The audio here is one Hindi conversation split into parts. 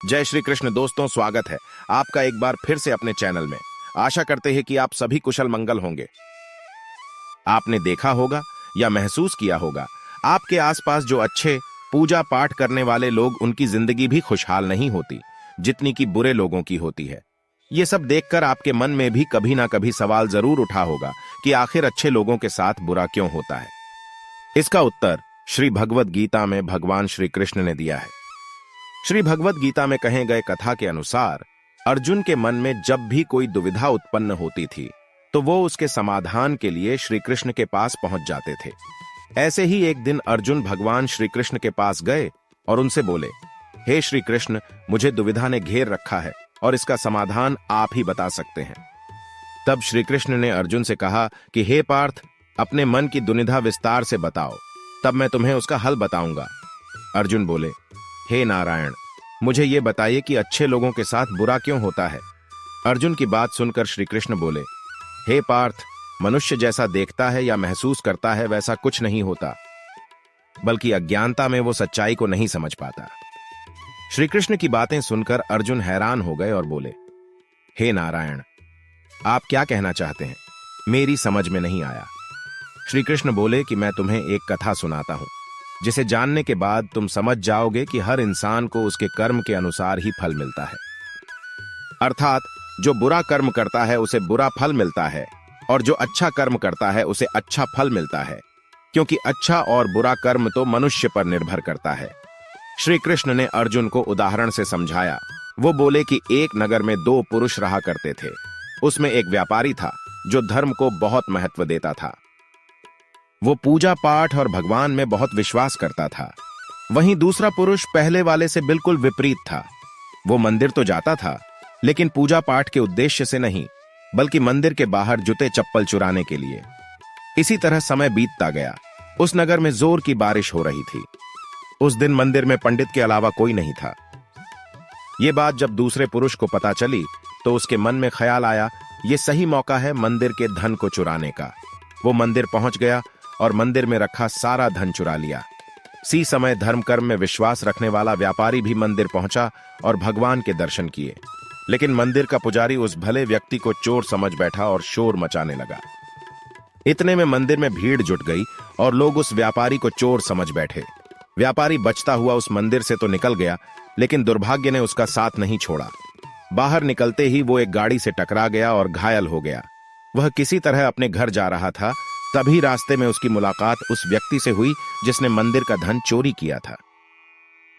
जय श्री कृष्ण दोस्तों, स्वागत है आपका एक बार फिर से अपने चैनल में। आशा करते हैं कि आप सभी कुशल मंगल होंगे। आपने देखा होगा या महसूस किया होगा, आपके आसपास जो अच्छे पूजा पाठ करने वाले लोग, उनकी जिंदगी भी खुशहाल नहीं होती जितनी कि बुरे लोगों की होती है। ये सब देखकर आपके मन में भी कभी ना कभी सवाल जरूर उठा होगा कि आखिर अच्छे लोगों के साथ बुरा क्यों होता है। इसका उत्तर श्री भगवद गीता में भगवान श्री कृष्ण ने दिया है। श्री भगवद गीता में कहे गए कथा के अनुसार अर्जुन के मन में जब भी कोई दुविधा उत्पन्न होती थी तो वो उसके समाधान के लिए श्री कृष्ण के पास पहुंच जाते थे। ऐसे ही एक दिन अर्जुन भगवान श्री कृष्ण के पास गए और उनसे बोले, हे श्री कृष्ण, मुझे दुविधा ने घेर रखा है और इसका समाधान आप ही बता सकते हैं। तब श्री कृष्ण ने अर्जुन से कहा कि हे पार्थ, अपने मन की दुविधा विस्तार से बताओ, तब मैं तुम्हें उसका हल बताऊंगा। अर्जुन बोले, हे नारायण, मुझे ये बताइए कि अच्छे लोगों के साथ बुरा क्यों होता है। अर्जुन की बात सुनकर श्री कृष्ण बोले, हे पार्थ, मनुष्य जैसा देखता है या महसूस करता है वैसा कुछ नहीं होता, बल्कि अज्ञानता में वो सच्चाई को नहीं समझ पाता। श्री कृष्ण की बातें सुनकर अर्जुन हैरान हो गए और बोले, हे नारायण, आप क्या कहना चाहते हैं, मेरी समझ में नहीं आया। श्री कृष्ण बोले कि मैं तुम्हें एक कथा सुनाता हूं, जिसे जानने के बाद तुम समझ जाओगे कि हर इंसान को उसके कर्म के अनुसार ही फल मिलता है। अर्थात जो बुरा कर्म करता है उसे बुरा फल मिलता है और जो अच्छा कर्म करता है उसे अच्छा फल मिलता है, क्योंकि अच्छा और बुरा कर्म तो मनुष्य पर निर्भर करता है। श्री कृष्ण ने अर्जुन को उदाहरण से समझाया। वो बोले कि एक नगर में दो पुरुष रहा करते थे। उसमें एक व्यापारी था जो धर्म को बहुत महत्व देता था। वो पूजा पाठ और भगवान में बहुत विश्वास करता था। वहीं दूसरा पुरुष पहले वाले से बिल्कुल विपरीत था। वो मंदिर तो जाता था, लेकिन पूजा पाठ के उद्देश्य से नहीं, बल्कि मंदिर के बाहर जूते चप्पल चुराने के लिए। इसी तरह समय बीतता गया। उस नगर में जोर की बारिश हो रही थी। उस दिन मंदिर में पंडित के अलावा कोई नहीं था। ये बात जब दूसरे पुरुष को पता चली तो उसके मन में ख्याल आया, ये सही मौका है मंदिर के धन को चुराने का। वो मंदिर पहुंच गया और मंदिर में रखा सारा धन चुरा लिया। सी समय धर्म कर्म में विश्वास रखने वाला व्यापारी भी मंदिर पहुंचा और भगवान के दर्शन किए। लेकिन मंदिर का पुजारी उस भले व्यक्ति को चोर समझ बैठा और शोर मचाने लगा। इतने में मंदिर में भीड़ जुट गई और लोग उस व्यापारी को चोर समझ बैठे। व्यापारी बचता हुआ उस मंदिर से तो निकल गया, लेकिन दुर्भाग्य ने उसका साथ नहीं छोड़ा। बाहर निकलते ही वो एक गाड़ी से टकरा गया और घायल हो गया। वह किसी तरह अपने घर जा रहा था, तभी रास्ते में उसकी मुलाकात उस व्यक्ति से हुई जिसने मंदिर का धन चोरी किया था।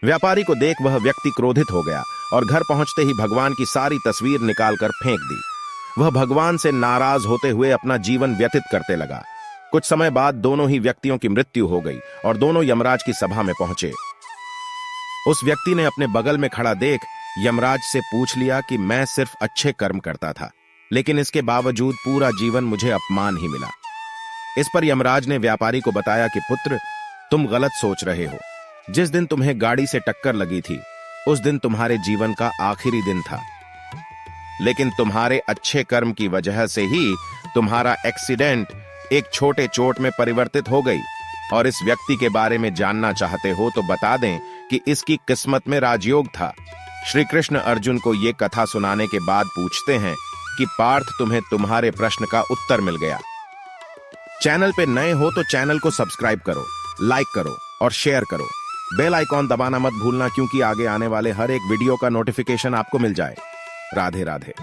व्यापारी को देख वह व्यक्ति क्रोधित हो गया और घर पहुंचते ही भगवान की सारी तस्वीर निकालकर फेंक दी। वह भगवान से नाराज होते हुए अपना जीवन व्यतीत करते लगा। कुछ समय बाद दोनों ही व्यक्तियों की मृत्यु हो गई और दोनों यमराज की सभा में पहुंचे। उस व्यक्ति ने अपने बगल में खड़ा देख यमराज से पूछ लिया कि मैं सिर्फ अच्छे कर्म करता था, लेकिन इसके बावजूद पूरा जीवन मुझे अपमान ही मिला। इस पर यमराज ने व्यापारी को बताया कि पुत्र, तुम गलत सोच रहे हो। जिस दिन तुम्हें गाड़ी से टक्कर लगी थी उस दिन तुम्हारे जीवन का आखिरी दिन था, लेकिन तुम्हारे अच्छे कर्म की वजह से ही तुम्हारा एक्सीडेंट एक छोटे चोट में परिवर्तित हो गई। और इस व्यक्ति के बारे में जानना चाहते हो तो बता दें कि इसकी किस्मत में राजयोग था। श्री कृष्ण अर्जुन को ये कथा सुनाने के बाद पूछते हैं कि पार्थ, तुम्हें तुम्हारे प्रश्न का उत्तर मिल गया। चैनल पे नए हो तो चैनल को सब्सक्राइब करो, लाइक करो और शेयर करो। बेल आइकॉन दबाना मत भूलना, क्योंकि आगे आने वाले हर एक वीडियो का नोटिफिकेशन आपको मिल जाए। राधे राधे।